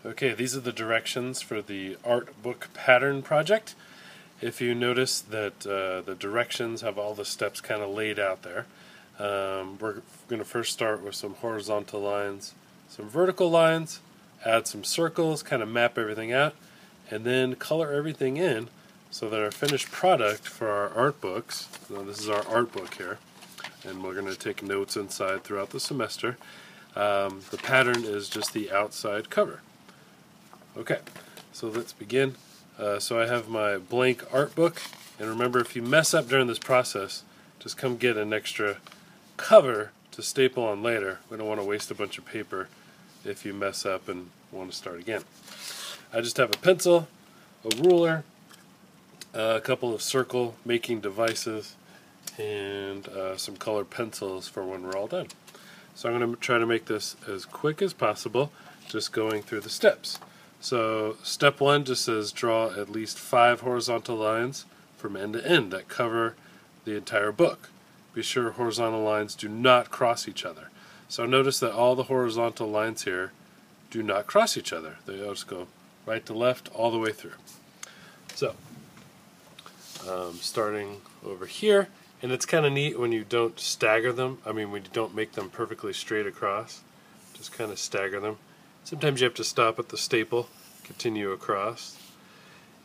Okay, these are the directions for the art book pattern project. If you notice that the directions have all the steps kind of laid out there, we're going to first start with some horizontal lines, some vertical lines, add some circles, kind of map everything out, and then color everything in so that our finished product for our art books, now this is our art book here, and we're going to take notes inside throughout the semester. The pattern is just the outside cover. Okay, so let's begin. So I have my blank art book, and remember, if you mess up during this process, just come get an extra cover to staple on later. We don't want to waste a bunch of paper if you mess up and want to start again. I just have a pencil, a ruler, a couple of circle making devices, and some colored pencils for when we're all done. So I'm going to try to make this as quick as possible, just going through the steps. So step 1 just says draw at least 5 horizontal lines from end to end that cover the entire book. Be sure horizontal lines do not cross each other. So notice that all the horizontal lines here do not cross each other. They all just go right to left all the way through. So starting over here, and it's kind of neat when you don't stagger them. I mean, when you don't make them perfectly straight across, just kind of stagger them. Sometimes you have to stop at the staple, continue across,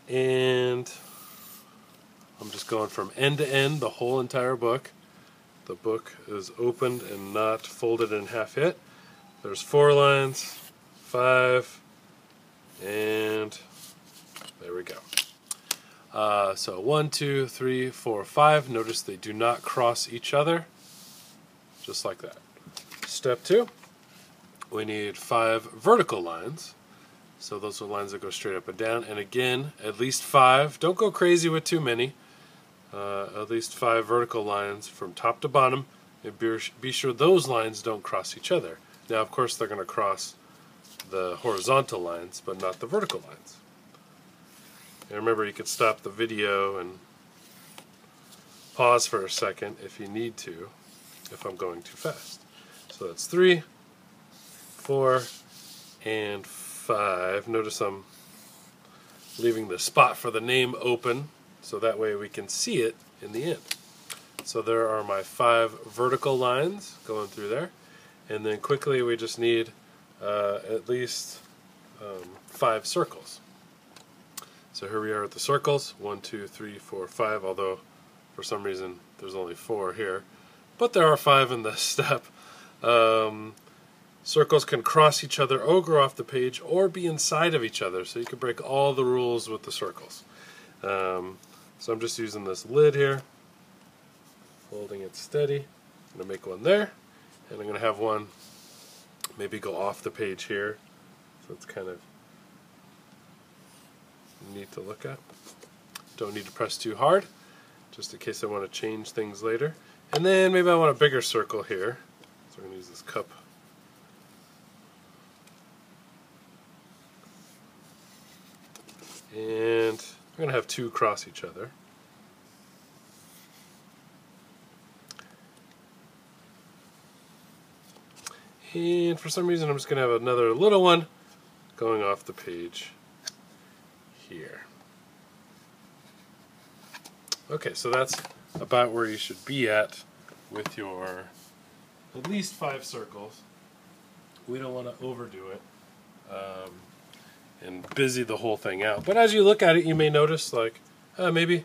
and I'm just going from end to end, the whole entire book. The book is opened and not folded in half yet. There's 4 lines, 5, and there we go. So 1, 2, 3, 4, 5. Notice they do not cross each other, just like that. Step 2. We need 5 vertical lines. So those are lines that go straight up and down. And again, at least 5. Don't go crazy with too many. At least 5 vertical lines from top to bottom. And be sure those lines don't cross each other. Now, of course, they're going to cross the horizontal lines, but not the vertical lines. And remember, you could stop the video and pause for a second if you need to, if I'm going too fast. So that's 3, 4, and 5. Notice I'm leaving the spot for the name open so that way we can see it in the end. So there are my 5 vertical lines going through there, and then quickly we just need at least 5 circles. So here we are with the circles, 1, 2, 3, 4, 5, although for some reason there's only 4 here, but there are 5 in this step. Circles can cross each other or go off the page or be inside of each other, so you can break all the rules with the circles. So I'm just using this lid here, holding it steady. I'm going to make one there, and I'm going to have one maybe go off the page here, so it's kind of neat to look at. Don't need to press too hard, just in case I want to change things later. And then maybe I want a bigger circle here, so I'm going to use this cup. And I'm going to have 2 cross each other. And for some reason I'm just going to have another little one going off the page here. Okay, so that's about where you should be at with your at least 5 circles. We don't want to overdo it and busy the whole thing out. But as you look at it, you may notice, like, maybe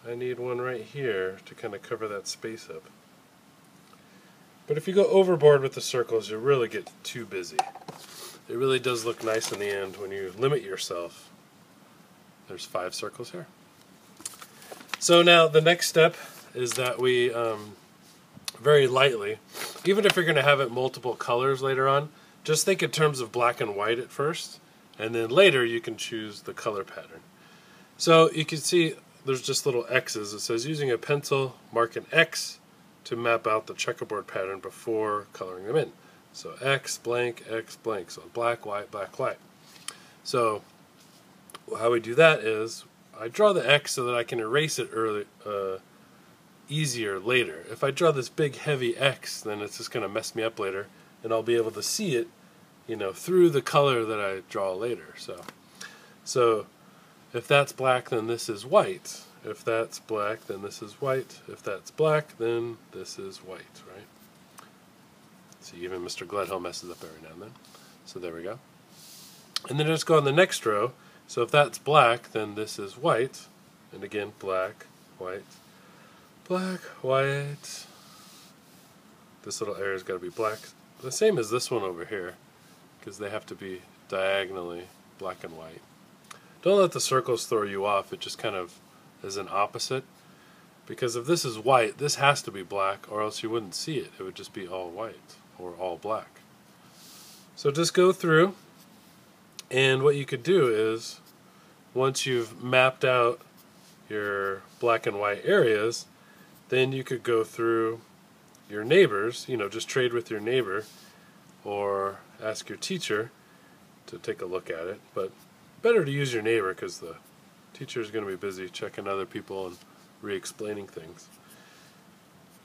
I need one right here to kind of cover that space up. But if you go overboard with the circles, you really get too busy. It really does look nice in the end when you limit yourself. There's 5 circles here. So now the next step is that we very lightly, even if you're going to have it multiple colors later on, just think in terms of black and white at first, and then later you can choose the color pattern. So you can see there's just little X's. It says using a pencil, mark an X to map out the checkerboard pattern before coloring them in. So X blank, so black, white, black, white. So how we do that is I draw the X so that I can erase it easier later. If I draw this big heavy X, then it's just going to mess me up later, and I'll be able to see it through the color that I draw later. So if that's black, then this is white. If that's black, then this is white. If that's black, then this is white, right? See, even Mr. Gledhill messes up every now and then. So there we go. And then just go on the next row. So if that's black, then this is white. And again, black, white, black, white. This little area's got to be black. The same as this one over here, because they have to be diagonally black and white. Don't let the circles throw you off. It just kind of is an opposite. Because if this is white, this has to be black, or else you wouldn't see it. It would just be all white or all black. So just go through, and what you could do is, once you've mapped out your black and white areas, then you could go through your neighbors, just trade with your neighbor, or ask your teacher to take a look at it. But better to use your neighbor, because the teacher is going to be busy checking other people and re-explaining things.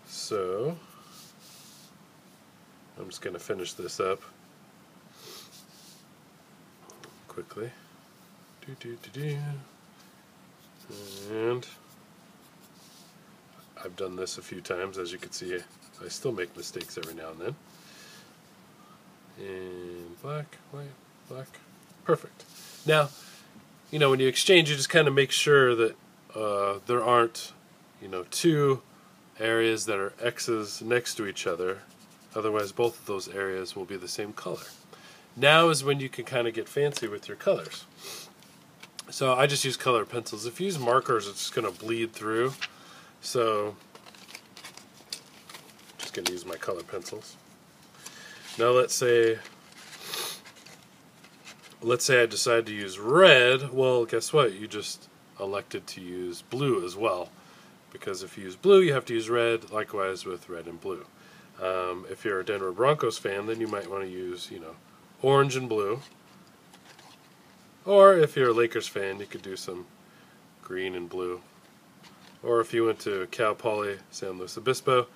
So I'm just going to finish this up quickly. And I've done this a few times. As you can see, I still make mistakes every now and then. And black, white, black. Perfect. Now, when you exchange, you just kind of make sure that there aren't, two areas that are X's next to each other. Otherwise, both of those areas will be the same color. Now is when you can kind of get fancy with your colors. So I just use colored pencils. If you use markers, it's just going to bleed through. So I'm just going to use my colored pencils. Now let's say I decide to use red. Well, guess what? You just elected to use blue as well. Because if you use blue, you have to use red. Likewise with red and blue. If you're a Denver Broncos fan, then you might want to use, orange and blue. Or if you're a Lakers fan, you could do some green and blue. Or if you went to Cal Poly San Luis Obispo,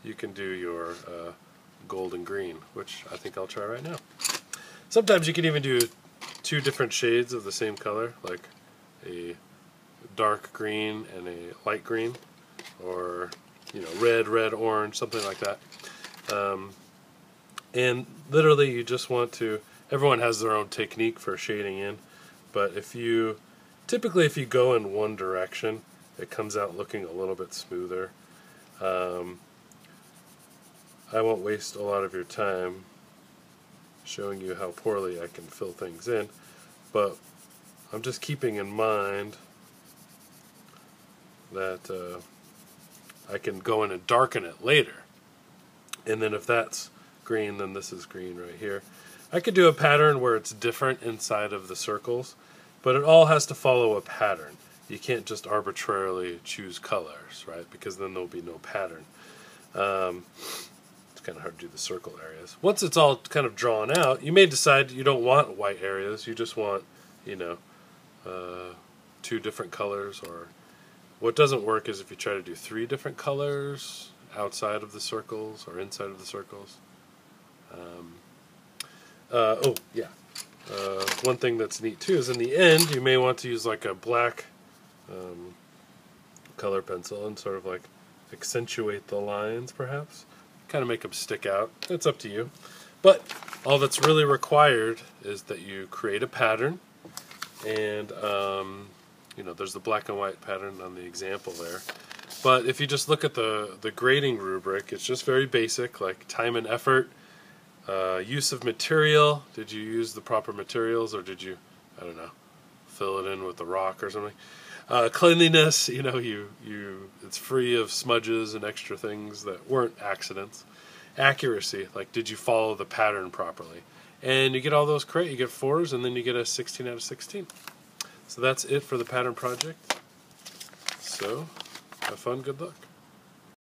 you can do your gold and green, which I think I'll try right now. Sometimes you can even do two different shades of the same color, like a dark green and a light green, or red, orange, something like that. And literally you just want to, everyone has their own technique for shading in, but typically if you go in one direction, it comes out looking a little bit smoother. I won't waste a lot of your time showing you how poorly I can fill things in, but I'm just keeping in mind that I can go in and darken it later. And then if that's green, then this is green right here. I could do a pattern where it's different inside of the circles, but it all has to follow a pattern. You can't just arbitrarily choose colors, right? Because then there'll be no pattern. It's kind of hard to do the circle areas. Once it's all kind of drawn out, you may decide you don't want white areas. You just want, two different colors. Or what doesn't work is if you try to do three different colors outside of the circles or inside of the circles. One thing that's neat too is in the end you may want to use like a black color pencil and sort of like accentuate the lines, perhaps kind of make them stick out. It's up to you, but all that's really required is that you create a pattern, and there's the black and white pattern on the example there. But if you just look at the grading rubric, it's just very basic, like time and effort, use of material. Did you use the proper materials, or did you, I don't know, fill it in with a rock or something? Cleanliness, it's free of smudges and extra things that weren't accidents. Accuracy, like did you follow the pattern properly? And you get all those correct. You get 4s, and then you get a 16 out of 16. So that's it for the pattern project. So have fun, good luck.